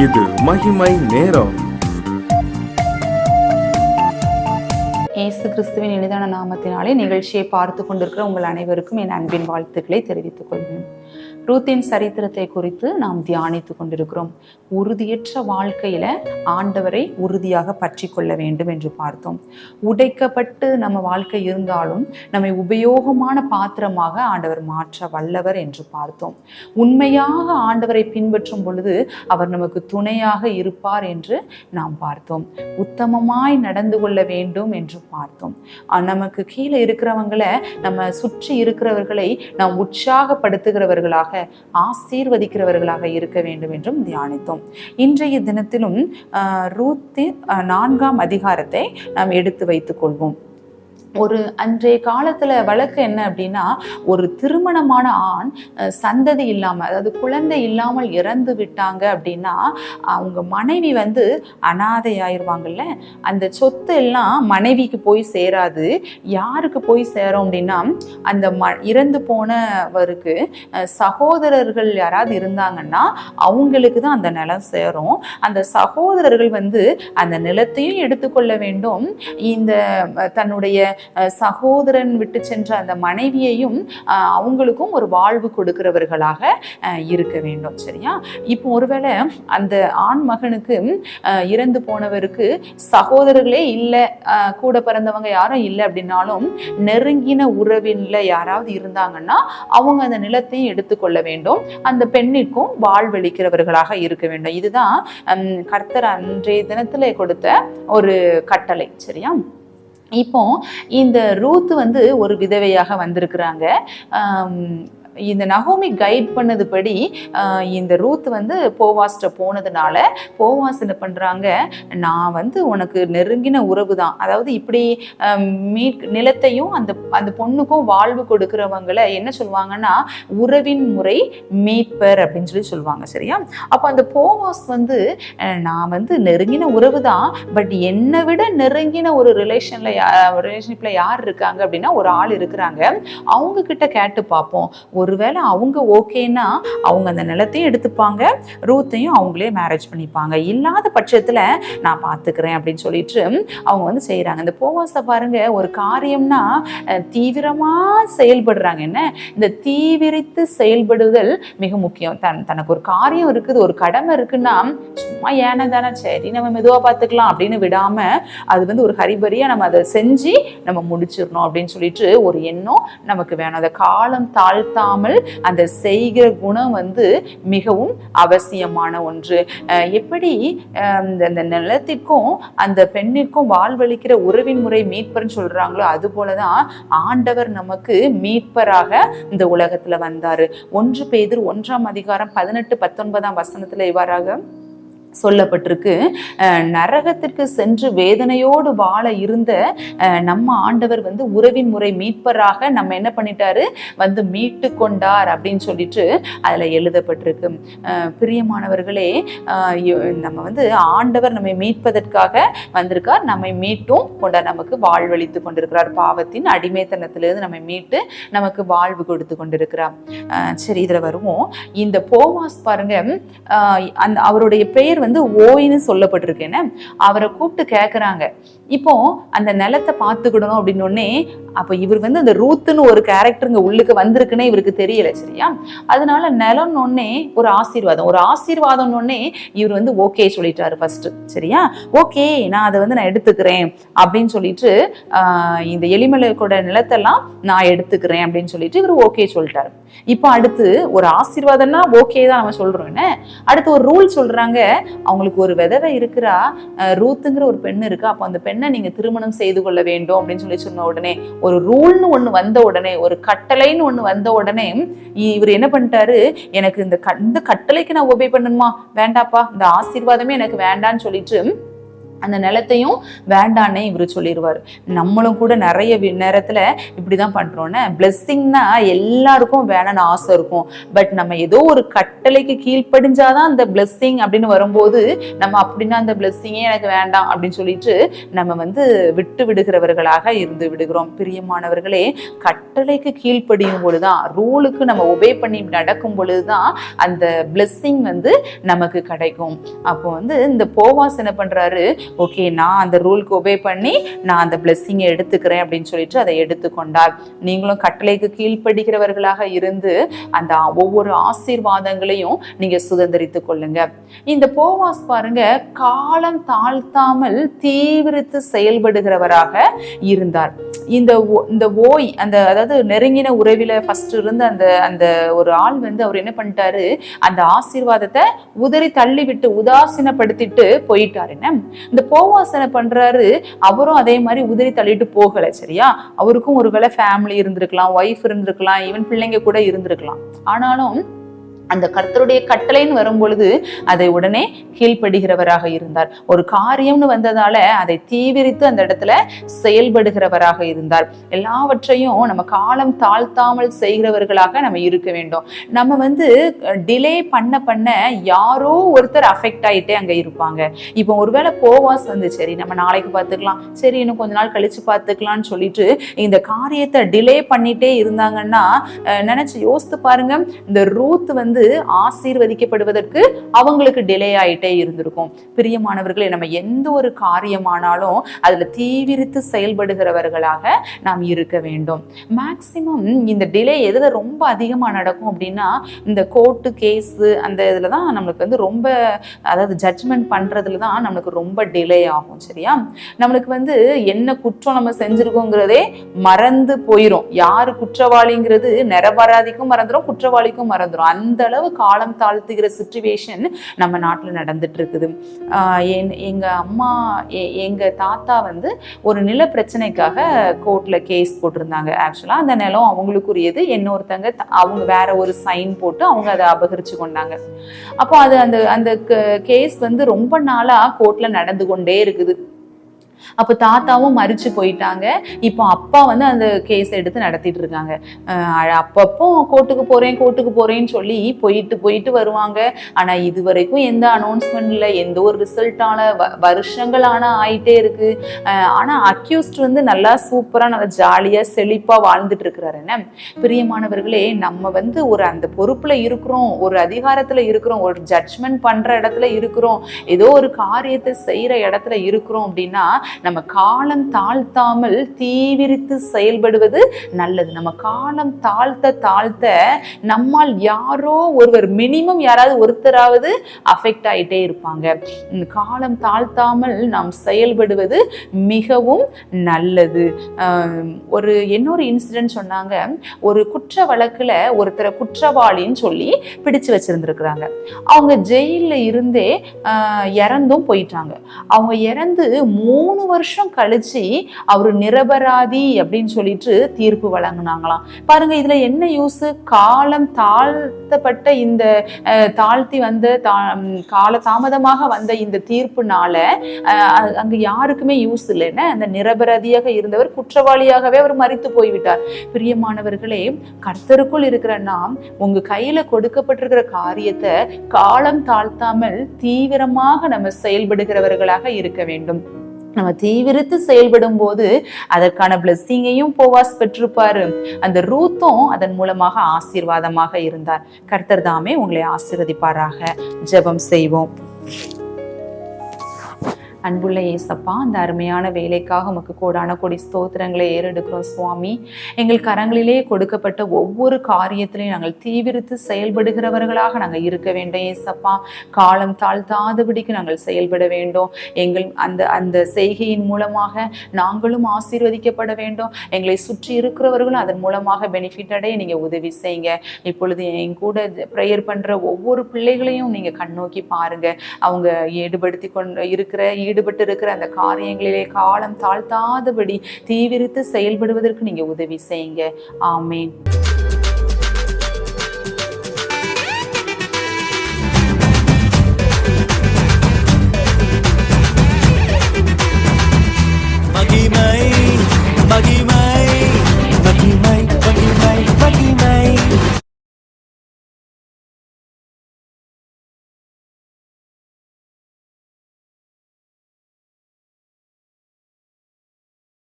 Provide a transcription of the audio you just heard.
இது மகிமை நேரம். இயேசு கிறிஸ்துவின் எளிதான நாமத்தினாலே நிகழ்ச்சியை பார்த்து கொண்டிருக்கிற உங்கள் அனைவருக்கும் என் அன்பின் வாழ்த்துக்களை தெரிவித்துக் கொள்வேன். ரூத்தின் சரித்திரத்தை குறித்து நாம் தியானித்துக் கொண்டிருக்கிறோம். உறுதியற்ற வாழ்க்கையில ஆண்டவரை உறுதியாக பற்றி கொள்ள வேண்டும் என்று பார்த்தோம். உடைக்கப்பட்டு நம்ம வாழ்க்கை இருந்தாலும் நம்மை உபயோகமான பாத்திரமாக ஆண்டவர் மாற்ற வல்லவர் என்று பார்த்தோம். உண்மையாக ஆண்டவரை பின்பற்றும் பொழுது அவர் நமக்கு துணையாக இருப்பார் என்று நாம் பார்த்தோம். உத்தமமாய் நடந்து கொள்ள வேண்டும் என்று பார்த்தோம். நமக்கு கீழே இருக்கிறவங்களை, நம்ம சுற்றி இருக்கிறவர்களை நாம் உற்சாகப்படுத்துகிறவர்களாக, ஆசீர்வதிக்கிறவர்களாக இருக்க வேண்டும் என்றும் தியானித்தோம். இன்றைய தினத்திலும் ரூத்தின் 4ஆம் அதிகாரத்தை நாம் எடுத்து வைத்துக் கொள்வோம். ஒரு அன்றைய காலத்துல வழக்கு என்ன அப்படின்னா, ஒரு திருமணமான ஆண் சந்ததி இல்லாம, அதாவது குழந்தை இல்லாமல் இறந்து விட்டாங்க அப்படின்னா அவங்க மனைவி அனாதை ஆயிடுவாங்கல்ல. அந்த சொத்து எல்லாம் மனைவிக்கு போய் சேராது. யாருக்கு போய் சேரும் அப்படின்னா, அந்த இறந்து போனவருக்கு சகோதரர்கள் யாராவது இருந்தாங்கன்னா அவங்களுக்கு தான் அந்த நிலம் சேரும். அந்த சகோதரர்கள் அந்த நிலத்தையும் எடுத்துக்கொள்ள வேண்டும். இந்த தன்னுடைய சகோதரன் விட்டு சென்ற அந்த மனைவியையும் அவங்களுக்கும் ஒரு வாழ்வு கொடுக்கிறவர்களாக இருக்க வேண்டும். சரியா? இப்போ ஒருவேளை அந்த ஆண் மகனுக்கு இறந்து போனவருக்கு சகோதரர்களே இல்லை, கூட பிறந்தவங்க யாரும் இல்லை அப்படின்னாலும் நெருங்கின உறவின்ல யாராவது இருந்தாங்கன்னா அவங்க அந்த நிலத்தையும் எடுத்துக்கொள்ள வேண்டும். அந்த பெண்ணிற்கும் வாழ்வளிக்கிறவர்களாக இருக்க வேண்டும். இதுதான் கர்த்தர் அன்றைய தினத்துல கொடுத்த ஒரு கட்டளை. சரியா? இப்போ இந்த ரூத் ஒரு விதவையாக வந்திருக்கிறாங்க. இந்த நகோமி கைட் பண்ணதுபடி இந்த ரூத் போவாஸ்ட போனதுனால போவாஸ் என்ன பண்றாங்க, நான் உனக்கு நெருங்கின உறவு தான், அதாவது இப்படி நிலத்தையும் அந்த பொண்ணுக்கும் வாழ்வு கொடுக்கிறவங்களை என்ன சொல்லுவாங்கன்னா உறவின் முறை மீட்பர் அப்படின்னு சொல்லுவாங்க. சரியா? அப்ப அந்த போவாஸ் நான் நெருங்கின உறவு தான், பட் என்னை விட நெருங்கின ஒரு ரிலேஷன்ஷிப்ல யார் இருக்காங்க அப்படின்னா ஒரு ஆள் இருக்கிறாங்க, அவங்க கிட்ட கேட்டு பார்ப்போம், ஒருவேளை அவங்க ஓகேன்னா அவங்க அந்த நிலத்தையும் எடுத்துப்பாங்க, ரூத்தையும் அவங்களே மேரேஜ் பண்ணிப்பாங்க, இல்லாத பட்சத்துல நான் பாத்துக்கிறேன் அப்படின்னு சொல்லிட்டு அவங்க செய்யறாங்க. இந்த போவாச பாருங்க, ஒரு காரியம்னா தீவிரமா செயல்படுறாங்க. என்ன, இந்த தீவிரித்து செயல்படுதல் மிக முக்கியம். தனக்கு ஒரு காரியம் இருக்குது, ஒரு கடமை இருக்குன்னா சும்மா ஏன தானே சரி நம்ம மெதுவா பாத்துக்கலாம் அப்படின்னு விடாம அது ஒரு ஹரிபரியா நம்ம அதை செஞ்சு நம்ம முடிச்சிடணும் அப்படின்னு சொல்லிட்டு ஒரு எண்ணம் நமக்கு வேணும். அதை காலம் தாழ்த்தாமல் அந்த செய்கிற குணம் மிகவும் அவசியமான ஒன்று. எப்படி அந்த நிலத்திற்கும் அந்த பெண்ணிற்கும் வாழ்வளிக்கிற உறவின் முறை மீட்பர்னு சொல்றாங்களோ, அது போலதான் ஆண்டவர் நமக்கு மீட்பராக இந்த உலகத்துல வந்தாரு. 1 பேதுரு 1ஆம் அதிகாரம் 18-19 வசனத்துல இவ்வாறாக சொல்லப்பட்டிருக்கு, நரகத்திற்கு சென்று வேதனையோடு வாழ இருந்த நம்ம ஆண்டவர் உறவின் முறை மீட்பராக நம்ம என்ன பண்ணிட்டாரு, மீட்டு கொண்டார் அப்படின்னு சொல்லிட்டு அதுல எழுதப்பட்டிருக்கு. பிரியமானவர்களே, நம்ம ஆண்டவர் நம்மை மீட்பதற்காக வந்திருக்கார், நம்மை மீட்டும் கொண்டார், நமக்கு வாழ்வளித்து கொண்டிருக்கிறார், பாவத்தின் அடிமைத்தனத்திலிருந்து நம்மை மீட்டு நமக்கு வாழ்வு கொடுத்து கொண்டிருக்கிறார். சரி, இதுல வருவோம். இந்த போவாஸ் பாருங்க, அவருடைய பெயர் ஓய்னு சொல்லப்பட்டிருக்கேன்னு அவரை கூப்பிட்டு கேட்கிறாங்க, இப்போ அந்த நிலத்தை பார்த்துக்கிடணும் அப்படின்னு ஒன்னே, அப்ப இவர் அந்த ரூத்துன்னு ஒரு கேரக்டருங்க உள்ளுக்கு வந்திருக்குன்னே இவருக்கு தெரியல. சரியா? அதனால நிலம் ஒன்னே ஒரு ஆசீர்வாதம் ஒன்னே இவர் ஓகே சொல்லிட்டாரு ஃபர்ஸ்ட். சரியா? ஓகே, நான் அதை நான் எடுத்துக்கிறேன் அப்படின்னு சொல்லிட்டு இந்த எலிமலையோட நிலத்தெல்லாம் நான் எடுத்துக்கிறேன் அப்படின்னு சொல்லிட்டு இவர் ஓகே சொல்லிட்டாரு. இப்போ அடுத்து ஒரு ஆசீர்வாதம்னா ஓகே தான் நம்ம சொல்றோம். என்ன, அடுத்து ஒரு ரூல் சொல்றாங்க, அவங்களுக்கு ஒரு விதவை இருக்கிறா, ரூத்துங்கிற ஒரு பெண் இருக்கா, அப்போ அந்த பெண்ணை நீங்க திருமணம் செய்து கொள்ள வேண்டும் அப்படின்னு சொல்லி சொன்ன உடனே, ஒரு ரூல்னு ஒண்ணு வந்த உடனே, ஒரு கட்டளைன்னு ஒண்ணு வந்த உடனே இவர் என்ன பண்ணிட்டாரு, எனக்கு இந்த கட்டளைக்கு நான் ஒபே பண்ணணுமா, வேண்டாப்பா, இந்த ஆசீர்வாதமே எனக்கு வேண்டான்னு சொல்லிட்டு அந்த நிலத்தையும் வேண்டான்னே இவர் சொல்லிடுவார். நம்மளும் கூட நிறைய நேரத்துல இப்படிதான் பண்றோம்னா, பிளெஸ்ஸிங்னா எல்லாருக்கும் வேணும்னு ஆசை இருக்கும். பட் நம்ம ஏதோ ஒரு கட்டளைக்கு கீழ்ப்படிஞ்சாதான் அந்த பிளெஸ்ஸிங் அப்படின்னு வரும்போது நம்ம அப்படின்னா அந்த பிளெஸ்ஸிங்கே எனக்கு வேண்டாம் அப்படின்னு சொல்லிட்டு நம்ம விட்டு விடுகிறவர்களாக இருந்து விடுகிறோம். பிரியமானவர்களே, கட்டளைக்கு கீழ்ப்படியும் பொழுதுதான், ரூலுக்கு நம்ம ஒபே பண்ணி நடக்கும் பொழுதுதான் அந்த பிளெஸ்ஸிங் நமக்கு கிடைக்கும். அப்போ இந்த போவாஸ் என்ன பண்றாரு, ஓகே நான் அந்த ரூலுக்கு ஒபே பண்ணி நான் அந்த பிளெஸ்ஸிங்கை எடுத்துக்கிறேன் அப்படின்னு சொல்லிட்டு அதை எடுத்துக்கொண்டார். நீங்களும் கட்டளைக்கு கீழ்ப்படுகிறவர்களாக இருந்து அந்த ஒவ்வொரு ஆசீர்வாதங்களையும் நீங்க சுதந்திரித்துக் கொள்ளுங்க. இந்த போவாஸ் பாருங்க, காலம் தாழ்த்தாமல் தீவிரித்து செயல்படுகிறவராக இருந்தார். இந்த ஓய் அதாவது நெருங்கின உறவில ஃபர்ஸ்ட் இருந்த அந்த ஒரு ஆள் அவர் என்ன பண்ணிட்டாரு, அந்த ஆசீர்வாதத்தை உதறி தள்ளி விட்டு உதாசீனப்படுத்திட்டு போயிட்டாரு. என்ன இந்த போவாஸ் என்ன பண்றாரு, அவரும் அதே மாதிரி உதறி தள்ளிட்டு போகல. சரியா, அவருக்கும் ஒருவேளை ஃபேமிலி இருந்திருக்கலாம், ஒய்ஃப் இருந்திருக்கலாம், ஈவன் பிள்ளைங்க கூட இருந்திருக்கலாம். ஆனாலும் அந்த கர்த்தருடைய கட்டளைன்னு வரும் பொழுது அதை உடனே கீழ்ப்படுகிறவராக இருந்தார். ஒரு காரியம்னு வந்ததால அதை தீவிரித்து அந்த இடத்துல செயல்படுகிறவராக இருந்தார். எல்லாவற்றையும் நம்ம காலம் தாழ்த்தாமல் செய்கிறவர்களாக நம்ம இருக்க வேண்டும். நம்ம டிலே பண்ண யாரோ ஒருத்தர் அஃபெக்ட் ஆயிட்டே அங்க இருப்பாங்க. இப்போ ஒருவேளை போவாஸ் சரி நம்ம நாளைக்கு பார்த்துக்கலாம், சரி இன்னும் கொஞ்ச நாள் கழிச்சு பார்த்துக்கலாம்னு சொல்லிட்டு இந்த காரியத்தை டிலே பண்ணிட்டே இருந்தாங்கன்னா நினைச்சு யோசித்து பாருங்க, இந்த ரூத் ஆசீர்வதிக்கப்படுவதற்கு அவங்களுக்கு டிலே ஆயிட்டே இருந்திருக்கும். பிரியமானவர்களே, நம்ம எந்த ஒரு காரியமானாலும் அதுல தீவிரித்து செயல்படுகிறவர்களாக நாம் இருக்க வேண்டும். மேக்சிமம் இந்த டிலே எதுல ரொம்ப அதிகமா நடக்கும் அப்படின்னா, இந்த கோர்ட்டு கேஸ் அந்த இதுலதான் நம்மளுக்கு ரொம்ப, அதாவது ஜட்ஜ்மெண்ட் பண்றதுலதான் நம்மளுக்கு ரொம்ப டிலே ஆகும். சரியா, நம்மளுக்கு என்ன குற்றம் நம்ம செஞ்சிருக்கோங்கிறதே மறந்து போயிரும். யாரு குற்றவாளிங்கிறது நிரபராதிக்கும் மறந்துடும், குற்றவாளிக்கும் மறந்துடும். அந்த அளவு காலம் தாழ்த்துகிற சிச்சுவேஷன் நம்ம நாட்டுல நடந்துட்டு இருக்குது. எங்க அம்மா எங்க தாத்தா ஒரு நில பிரச்சனைக்காக கோர்ட்ல கேஸ் போட்டிருந்தாங்க. ஆக்சுவலா அந்த நிலம் அவங்களுக்குரியது, இன்னொருத்தங்க அவங்க வேற ஒரு சைன் போட்டு அவங்க அதை அபகரிச்சு கொண்டாங்க. அப்போ அது அந்த கேஸ் ரொம்ப நாளா கோர்ட்ல நடந்து கொண்டே இருக்குது. அப்போ தாத்தாவும் மறிச்சு போயிட்டாங்க. இப்போ அப்பா அந்த கேஸ் எடுத்து நடத்திட்டு இருக்காங்க. அப்பப்போ கோர்ட்டுக்கு போறேன்னு சொல்லி போயிட்டு வருவாங்க. ஆனா இது வரைக்கும் எந்த அனௌன்ஸ்மெண்ட் இல்லை, எந்த ஒரு ரிசல்ட்டான வருஷங்களான ஆயிட்டே இருக்கு. ஆனா அக்யூஸ்ட் நல்லா சூப்பரா நல்லா ஜாலியா செழிப்பா வாழ்ந்துட்டு இருக்கிறாரு. என்ன பிரியமானவர்களே, நம்ம ஒரு அந்த பொறுப்புல இருக்கிறோம், ஒரு அதிகாரத்துல இருக்கிறோம், ஒரு ஜட்ஜ்மெண்ட் பண்ற இடத்துல இருக்கிறோம், ஏதோ ஒரு காரியத்தை செய்யற இடத்துல இருக்கிறோம் அப்படின்னா நம்ம காலம் தாழ்த்தாமல் தீவிரித்து செயல்படுவது நல்லது. நம்ம காலம் தாழ்த்த நம்மால் யாரோ ஒருவர், மினிமம் யாராவது ஒருத்தராவது அஃபெக்ட் ஆயிட்டே இருப்பாங்க. காலம் தாழ்த்தாமல் நாம் செயல்படுவது மிகவும் நல்லது. இன்னொரு இன்சிடென்ட் சொன்னாங்க. ஒரு குற்ற வழக்குல ஒருத்தரை குற்றவாளின்னு சொல்லி பிடிச்சு வச்சிருந்திருக்கிறாங்க. அவங்க ஜெயில இருந்தே இறந்தும் போயிட்டாங்க. அவங்க இறந்து 3 வருஷம் கழிச்சு அவரு நிரபராதி அப்படின்னு சொல்லிட்டு தீர்ப்பு வழங்கினாங்களாம். பாருங்க, இதுல என்ன யூஸ்? காலம் தாழ்த்தப்பட்ட இந்த தாழ்த்தி வந்த கால தாமதமாக வந்த இந்த தீர்ப்புனால அங்க யாருக்குமே யூஸ் இல்லைன்னா, அந்த நிரபராதியாக இருந்தவர் குற்றவாளியாகவே அவர் மரித்து போய்விட்டார். பிரியமானவர்களே, கர்த்தருக்குள் இருக்கிற நாம் உங்க கையில கொடுக்கப்பட்டிருக்கிற காரியத்தை காலம் தாழ்த்தாமல் தீவிரமாக நம்ம செயல்படுகிறவர்களாக இருக்க வேண்டும். நம்ம தீவிரித்து செயல்படும் போது அதற்கான பிளெஸ்ஸிங்கையும் போவாஸ் பெற்றிருப்பாரு. அந்த ரூத்தும் அதன் மூலமாக ஆசீர்வாதமாக இருந்தார். கர்த்தர் தாமே உங்களை ஆசீர்வதிப்பாராக. ஜெபம் செய்வோம். அன்புள்ள ஏசப்பா, அந்த அருமையான வேலைக்காக உமக்கு கோடான கோடி ஸ்தோத்திரங்களை ஏறெடுக்கிறோம் சுவாமி. எங்கள் கரங்களிலே கொடுக்கப்பட்ட ஒவ்வொரு காரியத்திலையும் நாங்கள் தீவிரித்து செயல்படுகிறவர்களாக நாங்கள் இருக்க வேண்டும் ஏசப்பா. காலம் தாழ்த்தாதபடிக்கு நாங்கள் செயல்பட வேண்டும். எங்கள் அந்த செய்கையின் மூலமாக நாங்களும் ஆசீர்வதிக்கப்பட வேண்டும். எங்களை சுற்றி இருக்கிறவர்களும் அதன் மூலமாக பெனிஃபிட் அடைய நீங்க உதவி செய்யுங்க. இப்பொழுது என் கூட ப்ரேயர் பண்ற ஒவ்வொரு பிள்ளைகளையும் நீங்க கண்ணோக்கி பாருங்க. அவங்க ஈடுபட்டு இருக்கிற அந்த காரியங்களிலே காலம் தாழ்த்தாதபடி தீவிரித்து செயல்படுவதற்கு நீங்க உதவி செய்யுங்க. ஆமேன்.